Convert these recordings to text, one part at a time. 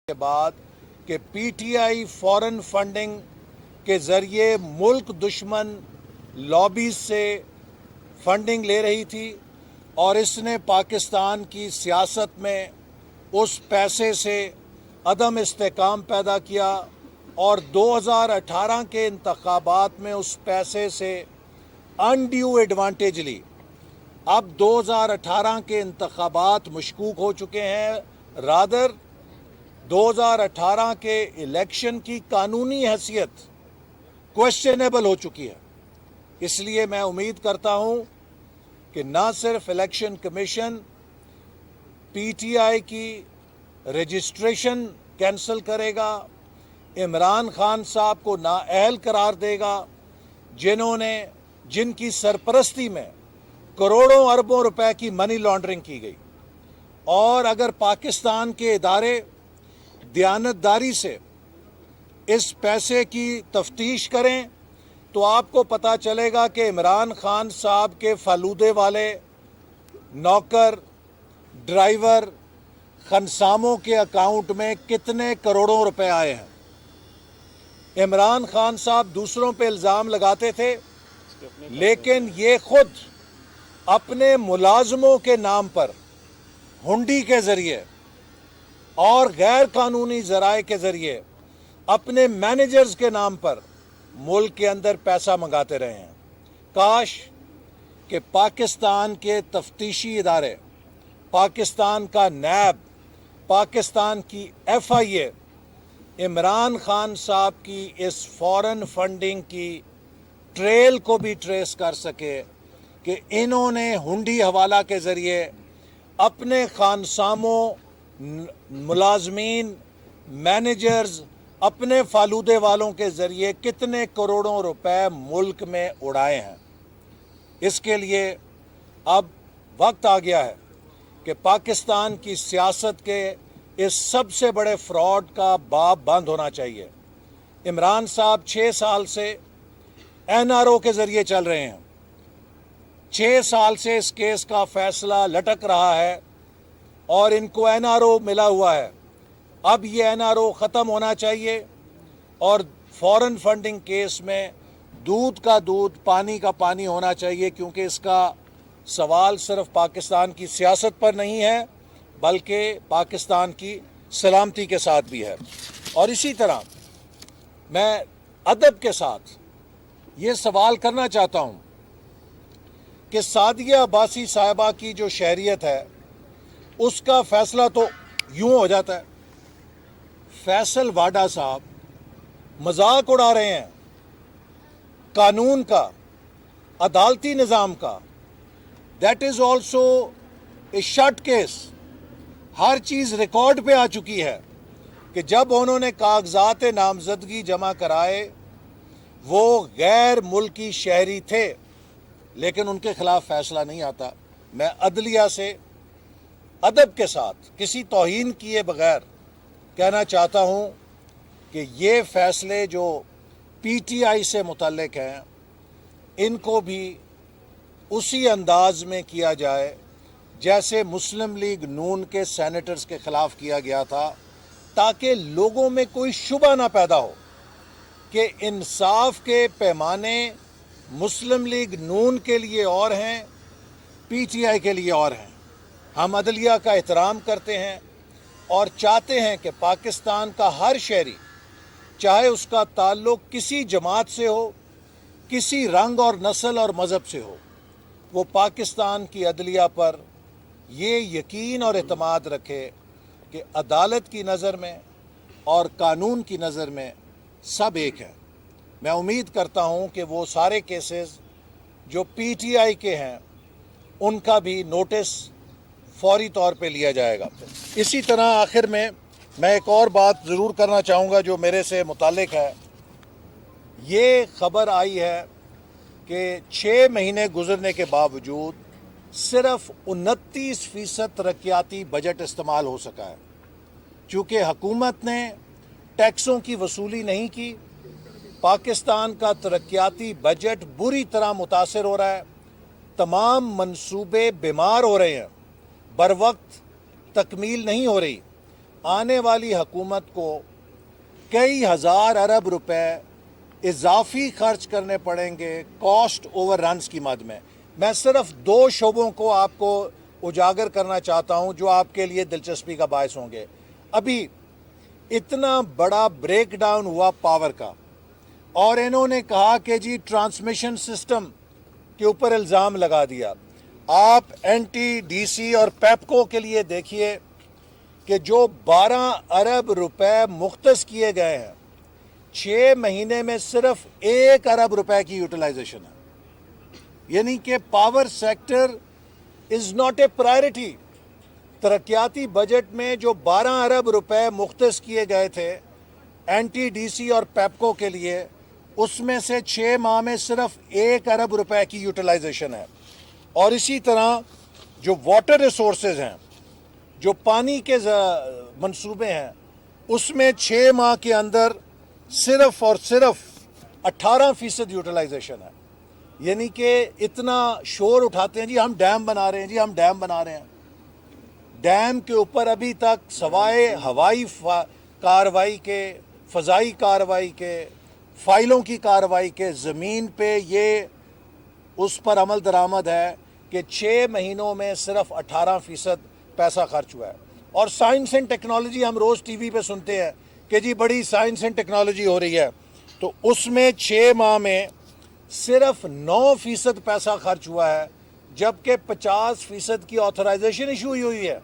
के बाद कि पीटीआई फॉरेन फंडिंग के ज़रिए मुल्क दुश्मन लॉबीज से फंडिंग ले रही थी और इसने पाकिस्तान की सियासत में उस पैसे से अदम इस्तेकाम पैदा किया और 2018 के इंतखाबात में उस पैसे से अनड्यू एडवांटेज ली। अब 2018 के इंतखाबात मशकूक हो चुके हैं, रादर 2018 के इलेक्शन की कानूनी हैसियत क्वेश्चनेबल हो चुकी है। इसलिए मैं उम्मीद करता हूं कि ना सिर्फ इलेक्शन कमीशन पीटीआई की रजिस्ट्रेशन कैंसिल करेगा, इमरान खान साहब को नाअहल करार देगा जिनकी सरपरस्ती में करोड़ों अरबों रुपए की मनी लॉन्ड्रिंग की गई। और अगर पाकिस्तान के इदारे दयानतदारी से इस पैसे की तफ्तीश करें तो आपको पता चलेगा कि इमरान खान साहब के फालूदे वाले नौकर, ड्राइवर, खनसामों के अकाउंट में कितने करोड़ों रुपए आए हैं। इमरान खान साहब दूसरों पे इल्ज़ाम लगाते थे, लेकिन ये खुद अपने मुलाजमों के नाम पर हुंडी के ज़रिए और गैर कानूनी ज़राए के ज़रिए अपने मैनेजर्स के नाम पर मुल्क के अंदर पैसा मंगाते रहे हैं। काश कि पाकिस्तान के तफ्तीशी इदारे, पाकिस्तान का नैब, पाकिस्तान की एफआईए इमरान खान साहब की इस फॉरेन फंडिंग की ट्रेल को भी ट्रेस कर सके कि इन्होंने हुंडी हवाला के ज़रिए अपने खानसामों, मुलाजमीन, मैनेजर्स, अपने फालूदे वालों के ज़रिए कितने करोड़ों रुपए मुल्क में उड़ाए हैं। इसके लिए अब वक्त आ गया है कि पाकिस्तान की सियासत के इस सबसे बड़े फ्रॉड का बाब बंद होना चाहिए। इमरान साहब 6 साल से एनआरओ के ज़रिए चल रहे हैं। 6 साल से इस केस का फैसला लटक रहा है और इनको एनआरओ मिला हुआ है। अब ये एनआरओ ख़त्म होना चाहिए और फॉरेन फंडिंग केस में दूध का दूध, पानी का पानी होना चाहिए, क्योंकि इसका सवाल सिर्फ पाकिस्तान की सियासत पर नहीं है बल्कि पाकिस्तान की सलामती के साथ भी है। और इसी तरह मैं अदब के साथ ये सवाल करना चाहता हूँ कि सादिया अब्बासी साहिबा की जो शहरियत है उसका फैसला तो यूं हो जाता है। फैसल वाडा साहब मजाक उड़ा रहे हैं कानून का, अदालती निज़ाम का। That is also a shut case. Her cheese record पे आ चुकी है कि जब उन्होंने कागजात नामजदगी जमा कराए वो गैर मुल्की शहरी थे, लेकिन उनके खिलाफ फैसला नहीं आता। मैं अदलिया से अदब के साथ किसी तौहीन किए बगैर कहना चाहता हूं कि ये फैसले जो पीटीआई से मुतल्लिक हैं इनको भी उसी अंदाज में किया जाए जैसे मुस्लिम लीग नून के सेनेटर्स के खिलाफ किया गया था, ताकि लोगों में कोई शुबा ना पैदा हो कि इंसाफ के पैमाने मुस्लिम लीग नून के लिए और हैं, पीटीआई के लिए और हैं। हम अदलिया का एहतराम करते हैं और चाहते हैं कि पाकिस्तान का हर शहरी, चाहे उसका ताल्लुक किसी जमात से हो, किसी रंग और नस्ल और मज़हब से हो, वो पाकिस्तान की अदलिया पर ये यकीन और एतमाद रखे कि अदालत की नज़र में और कानून की नज़र में सब एक है। मैं उम्मीद करता हूँ कि वो सारे केसेस जो पीटीआई के हैं उनका भी नोटिस फौरी तौर पे लिया जाएगा। इसी तरह आखिर में मैं एक और बात ज़रूर करना चाहूँगा जो मेरे से मुताल्लिक है। ये खबर आई है कि 6 महीने गुजरने के बावजूद सिर्फ 29% तरक्याती बजट इस्तेमाल हो सका है। चूँकि हुकूमत ने टैक्सों की वसूली नहीं की, पाकिस्तान का तरक्याती बजट बुरी तरह मुतासर हो रहा है। तमाम मंसूबे बीमार हो रहे हैं, बर वक्त तकमील नहीं हो रही। आने वाली हुकूमत को कई हज़ार अरब रुपए इजाफी खर्च करने पड़ेंगे कॉस्ट ओवर रन्स की मद में। मैं सिर्फ 2 शोबों को आपको उजागर करना चाहता हूं जो आपके लिए दिलचस्पी का बायस होंगे। अभी इतना बड़ा ब्रेक डाउन हुआ पावर का, और इन्होंने कहा कि जी ट्रांसमिशन सिस्टम के ऊपर इल्ज़ाम लगा दिया। आप NTDC और पेपको के लिए देखिए कि जो 12 अरब रुपए मुख्तस किए गए हैं, 6 महीने में सिर्फ 1 अरब रुपए की यूटिलाइजेशन है। यानी कि power sector is not a priority. तरक्याती बजट में जो 12 अरब रुपए मुख्तस किए गए थे NTDC और पेपको के लिए, उसमें से 6 माह में सिर्फ 1 अरब रुपए की यूटिलाइजेशन है। और इसी तरह जो वाटर रिसोर्सेज हैं, जो पानी के मंसूबे हैं, उसमें 6 माह के अंदर सिर्फ और सिर्फ 18% यूटिलाइजेशन है। यानी कि इतना शोर उठाते हैं जी हम डैम बना रहे हैं, जी हम डैम बना रहे हैं। डैम के ऊपर अभी तक सवाए हवाई कार्रवाई के, फ़ज़ाई कार्रवाई के, फाइलों की कार्रवाई के, ज़मीन पे ये उस पर अमल दरामद है कि 6 महीनों में सिर्फ 18% पैसा खर्च हुआ है। और साइंस एंड टेक्नोलॉजी हम रोज़ TV पे सुनते हैं कि जी बड़ी साइंस एंड टेक्नोलॉजी हो रही है, तो उसमें 6 माह में सिर्फ 9% पैसा खर्च हुआ है, जबकि 50% की ऑथराइजेशन इशू हुई है।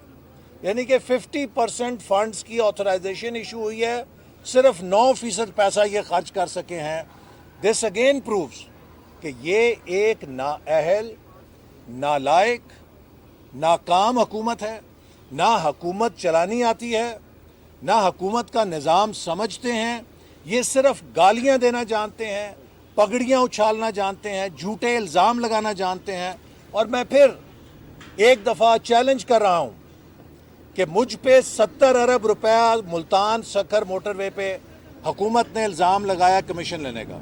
यानी कि 50% फंड्स की ऑथराइजेशन इशू हुई है, सिर्फ 9% पैसा ये खर्च कर सके हैं। दिस अगेन प्रूव्स कि ये एक नाअहल, नालायक, नाकाम हुकूमत है। ना हुकूमत चलानी आती है, ना हुकूमत का निज़ाम समझते हैं। ये सिर्फ गालियां देना जानते हैं, पगड़ियां उछालना जानते हैं, झूठे इल्ज़ाम लगाना जानते हैं। और मैं फिर एक दफ़ा चैलेंज कर रहा हूँ कि मुझ पे 70 अरब रुपया मुल्तान सखर मोटरवे पे हुकूमत ने इल्ज़ाम लगाया कमीशन लेने का।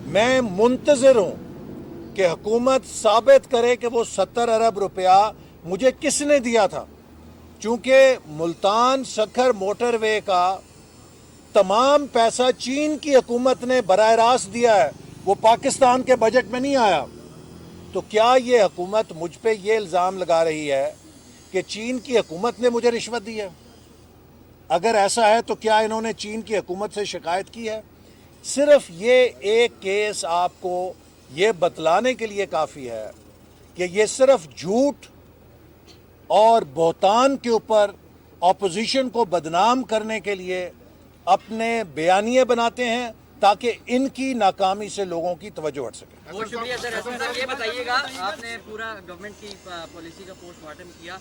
मैं मुंतज़िर हूँ कि हुकूमत साबित करे कि वो 70 अरब रुपया मुझे किसने दिया था, चूँकि मुल्तान सखर मोटरवे का तमाम पैसा चीन की हुकूमत ने बराह रास्त दिया है, वो पाकिस्तान के बजट में नहीं आया। तो क्या ये हुकूमत मुझ पे ये इल्ज़ाम लगा रही है कि चीन की हुकूमत ने मुझे रिश्वत दी है? अगर ऐसा है तो क्या इन्होंने चीन की हुकूमत से शिकायत की है? सिर्फ ये एक केस आपको ये बतलाने के लिए काफ़ी है कि ये सिर्फ झूठ और बहतान के ऊपर ऑपोजिशन को बदनाम करने के लिए अपने बयानिए बनाते हैं ताकि इनकी नाकामी से लोगों की तवज्जो हट सके। बहुत शुक्रिया सर। हसन सर ये बताइएगा, आपने पूरा गवर्नमेंट की पॉलिसी का पोस्टमार्टम किया।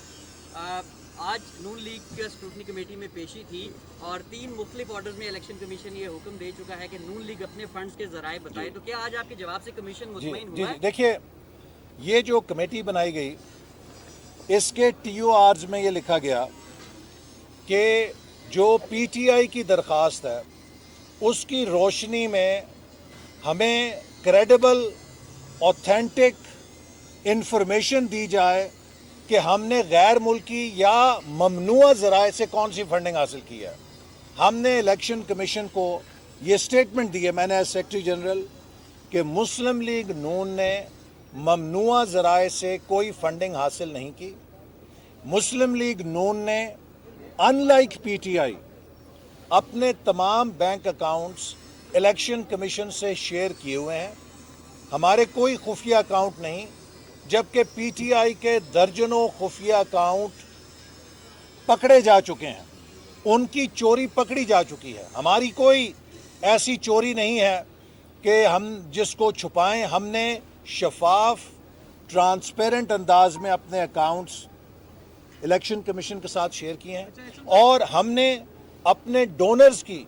आज नून लीग के स्क्रूटनी कमेटी में पेशी थी और 3 मुख्तलिफ ऑर्डर्स में इलेक्शन कमीशन ये हुक्म दे चुका है कि नून लीग अपने फंड्स के जराए बताए। तो क्या आज आपके जवाब से कमीशन मुतमईन हुआ है? देखिए, ये जो कमेटी बनाई गई, इसके TORs में ये लिखा गया कि जो PTI की दरख्वास्त है उसकी रोशनी में हमें क्रेडिबल, ऑथेंटिक इंफॉर्मेशन दी जाए कि हमने गैर मुल्की या ममनुआ ज़राए से कौन सी फंडिंग हासिल की है। हमने इलेक्शन कमीशन को ये स्टेटमेंट दी है, मैंने एज सेक्रेटरी जनरल, कि मुस्लिम लीग नून ने ममनुआ ज़राए से कोई फंडिंग हासिल नहीं की। मुस्लिम लीग नून ने अनलाइक PTI अपने तमाम बैंक अकाउंट्स इलेक्शन कमीशन से शेयर किए हुए हैं। हमारे कोई खुफिया अकाउंट नहीं, जबकि PTI के दर्जनों खुफिया अकाउंट पकड़े जा चुके हैं, उनकी चोरी पकड़ी जा चुकी है। हमारी कोई ऐसी चोरी नहीं है कि हम जिसको छुपाएं। हमने शफाफ, ट्रांसपेरेंट अंदाज में अपने अकाउंट्स इलेक्शन कमीशन के साथ शेयर किए हैं और हमने अपने डोनर्स की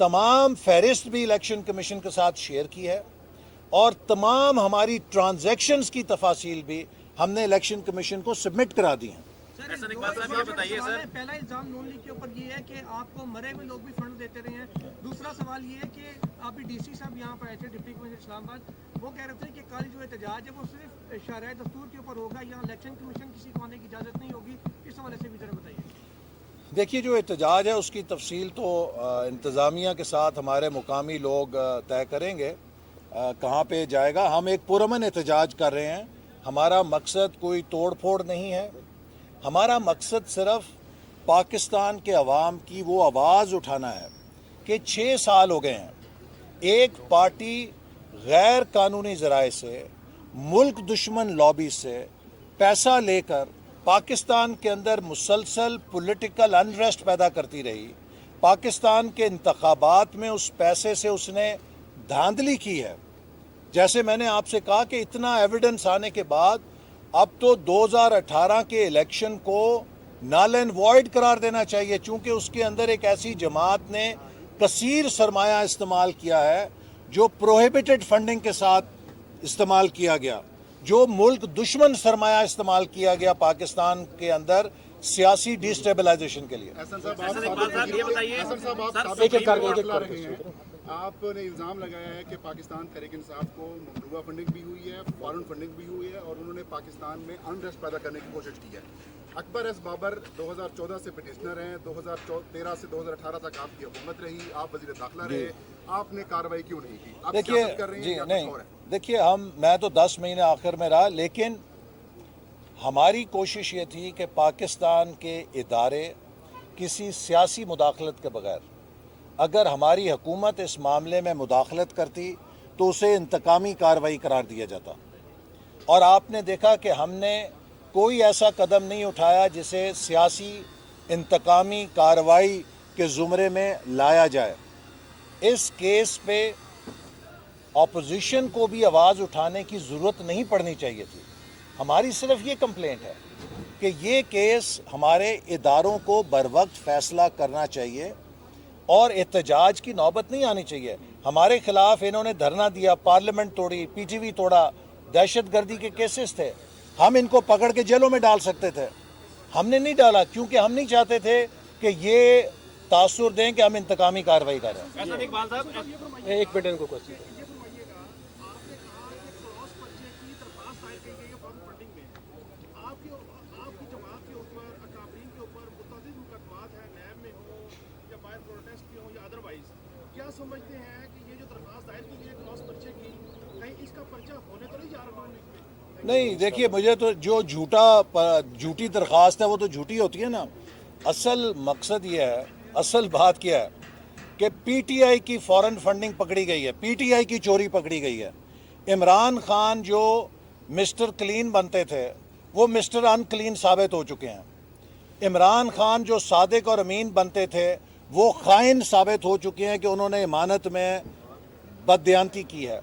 तमाम फहरिस्त भी इलेक्शन कमीशन के साथ शेयर की है और तमाम हमारी ट्रांजैक्शंस की तफासील भी हमने इलेक्शन कमीशन को सबमिट करा दी हैं। सर एक बात ये बताइए सर, पहला इल्जाम नून लीग के ऊपर ये है कि आपको मरे हुए लोग भी फंड देते रहे हैं। दूसरा सवाल ये है कि अभी DC साहब यहाँ पर आए थे, डिप्टी कमिश्नर इस्लामाबाद, वो कह रहे थे कि कल जो एहतजाज है वो सिर्फ शरह दस्तूर के ऊपर होगा, यहाँ इलेक्शन कमीशन किसी को आने की इजाज़त नहीं होगी। इस हवाले से भी जरा बताइए। देखिए, जो एहतजाज है उसकी तफसील तो इंतज़ामिया के साथ हमारे मुकामी लोग तय करेंगे कहाँ पे जाएगा। हम एक पुरअमन एहतजाज कर रहे हैं। हमारा मकसद कोई तोड़ फोड़ नहीं है। हमारा मकसद सिर्फ पाकिस्तान के अवाम की वो आवाज़ उठाना है कि 6 साल हो गए हैं, एक पार्टी गैर कानूनी ज़राए से, मुल्क दुश्मन लॉबी से पैसा लेकर पाकिस्तान के अंदर मुसलसल पॉलिटिकल अनरेस्ट पैदा करती रही। पाकिस्तान के इंतखाबात में उस पैसे से उसने धांधली की है। जैसे मैंने आपसे कहा कि इतना एविडेंस आने के बाद अब तो 2018 के इलेक्शन को नल एंड वॉइड करार देना चाहिए, चूंकि उसके अंदर एक ऐसी जमात ने कसीर सरमाया इस्तेमाल किया है जो प्रोहिबिटेड फंडिंग के साथ इस्तेमाल किया गया, जो मुल्क दुश्मन सरमाया इस्तेमाल किया गया पाकिस्तान के अंदर सियासी डिस्टेबलाइजेशन के लिए। आपने इल्ज़ाम लगाया है कि पाकिस्तान तहरीक इंसाफ को ममनूआ फंडिंग भी हुई है, फॉरेन फंडिंग भी हुई है और उन्होंने पाकिस्तान में अनरेस्ट पैदा करने की कोशिश की है। अकबर एस बाबर 2014 से पिटिशनर हैं, 2013 से 2018 तक आपकी हुकूमत रही, आप वज़ीर दाखिला रहे, आपने कार्रवाई क्यों नहीं की? आप सियासत कर रहे हैं या कुछ और है? देखिए, मैं तो 10 महीने आखिर में रहा, लेकिन हमारी कोशिश ये थी कि पाकिस्तान के इदारे किसी सियासी मुदाखलत के बगैर, अगर हमारी हुकूमत इस मामले में मुदाखलत करती तो उसे इंतकामी कार्रवाई करार दिया जाता। और आपने देखा कि हमने कोई ऐसा कदम नहीं उठाया जिसे सियासी इंतकामी कार्रवाई के ज़ुमरे में लाया जाए। इस केस पे ऑपोजिशन को भी आवाज़ उठाने की ज़रूरत नहीं पड़नी चाहिए थी। हमारी सिर्फ ये कंप्लेंट है कि ये केस हमारे इदारों को बरवक्त फ़ैसला करना चाहिए और एहतजाज की नौबत नहीं आनी चाहिए। हमारे खिलाफ इन्होंने धरना दिया, पार्लियामेंट तोड़ी, पीटीवी तोड़ा, दहशतगर्दी के केसेस थे। हम इनको पकड़ के जेलों में डाल सकते थे, हमने नहीं डाला क्योंकि हम नहीं चाहते थे कि ये तासुर दें कि हम इंतकामी कार्रवाई कर रहे हैं। इकबाल साहब, एक मिनट इनको क्वेश्चन क्या समझते हैं कि ये जो दरख्वास्त दायर की गई है क्रॉस पर्चे की, कहीं इसका पर्चा होने तो नहीं जा रहा? नहीं, देखिए, मुझे तो जो झूठी दरख्वास्त है वो तो झूठी होती है ना। असल मकसद ये है, असल बात क्या है कि पीटीआई की फॉरेन फंडिंग पकड़ी गई है, पीटीआई की चोरी पकड़ी गई है। इमरान खान जो मिस्टर क्लीन बनते थे वो मिस्टर अनक्लीन साबित हो चुके हैं। इमरान खान जो सादिक और अमीन बनते थे वो खाइन साबित हो चुके हैं कि उन्होंने इमानत में बददियानती की है।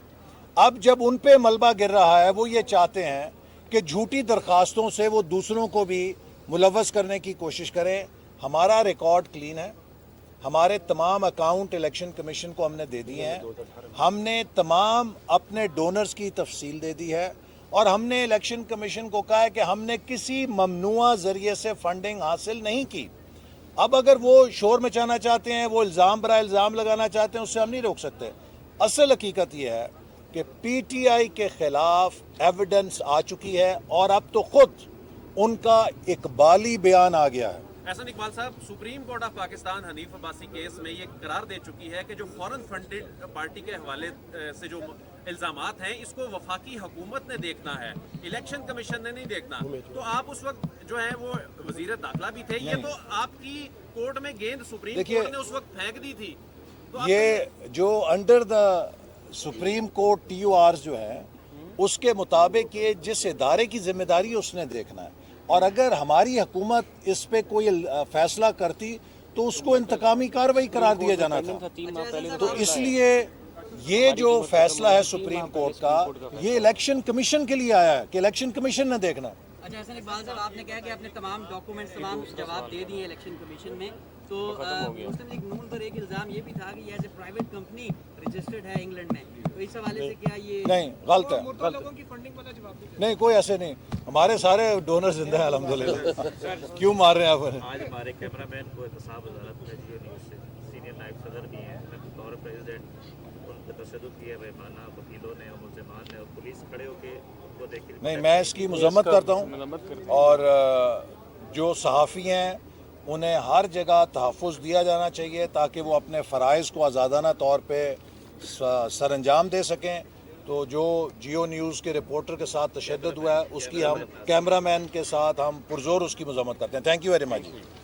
अब जब उन पे मलबा गिर रहा है, वो ये चाहते हैं कि झूठी दरखास्तों से वो दूसरों को भी मुलव्वस करने की कोशिश करें। हमारा रिकॉर्ड क्लीन है, हमारे तमाम अकाउंट इलेक्शन कमीशन को हमने दे दिए हैं, हमने तमाम अपने डोनर्स की तफसील दे दी है और हमने इलेक्शन कमीशन को कहा है कि हमने किसी ममनुआ ज़रिए से फंडिंग हासिल नहीं की। अब अगर वो शोर मचाना चाहते हैं, वो इल्ज़ाम बरा इल्ज़ाम लगाना चाहते हैं, उससे हम नहीं रोक सकते। असल हकीकत यह है कि पीटीआई के खिलाफ एविडेंस आ चुकी है और अब तो खुद उनका इकबाली बयान आ गया है। एहसन इकबाल साहब, supreme court of Pakistan Hanif Abbasi case में ये करार दे चुकी है कि जो फॉरेन फंडेड पार्टी के हवाले से जो इल्ज़ामात हैं इसको वफाकी हुकूमत ने देखना है, इलेक्शन कमीशन ने नहीं देखना। तो आप उस वक्त जो है वो वजीर दाखिला भी थे, ये तो आपकी कोर्ट में गेंद सुप्रीम कोर्ट ने उस वक्त फेंक दी थी। तो ये जो under the supreme court TORs जो है उसके मुताबिक ये जिस इदारे की जिम्मेदारी है उसने देखना है, और अगर हमारी हुकूमत इस पे कोई फैसला करती तो उसको इंतकामी कार्रवाई करार दिया जाना था। तो इसलिए ये जो फैसला है सुप्रीम कोर्ट का, ये इलेक्शन कमीशन के लिए आया है कि इलेक्शन कमीशन ने देखना। अच्छा, हसन इकबाल साहब, आपने कहा कि आपने तमाम डॉक्यूमेंट्स, तमाम जवाब दे दिए इलेक्शन कमीशन में, तो मुस्लिम लीग नून पर एक इल्ज़ाम ये भी था कि ये as a private company registered है इंग्लैंड में, तो इस हवाले से क्या ये नहीं, गलत है, लोगों की फंडिंग वाला जवाब दीजिए। नहीं, कोई ऐसे नहीं, हमारे सारे डोनर जिंदा हैं अल्हम्दुलिल्लाह। क्यों मार रहे हैं आप? आज हमारे कैमरामैन को एहतसाब वजारत में जियो न्यूज़ से सीनियर नायब सदर भी हैं, बतौर प्रेसिडेंट उन पर तशद्दुद किया बेमाना वकीलों ने और मुल्ज़िमान ने और पुलिस खड़े होकर उनको देख। नहीं, मैं इसकी मज़म्मत करता हूँ और जो सहाफ़ी हैं उन्हें हर जगह तहफ़्फ़ुज़ दिया जाना चाहिए ताकि वो अपने फ़राइज़ को आज़ादाना तौर पे सरअंजाम दे सकें। तो जो जियो न्यूज़ के रिपोर्टर के साथ तशद्दुद हुआ है उसकी हम कैमरामैन के साथ हम पुरज़ोर उसकी मज़म्मत करते हैं। Thank you very much.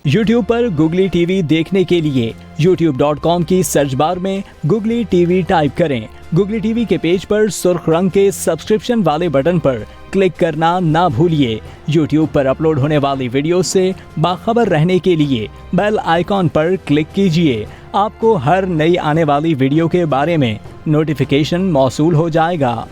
YouTube पर गूगली टीवी देखने के लिए youtube.com की सर्च बार में गूगली टीवी टाइप करें। गूगली टीवी के पेज पर सुर्ख रंग के सब्सक्रिप्शन वाले बटन पर क्लिक करना ना भूलिए। YouTube पर अपलोड होने वाली वीडियो से बाखबर रहने के लिए बेल आइकॉन पर क्लिक कीजिए। आपको हर नई आने वाली वीडियो के बारे में नोटिफिकेशन मौसूल हो जाएगा।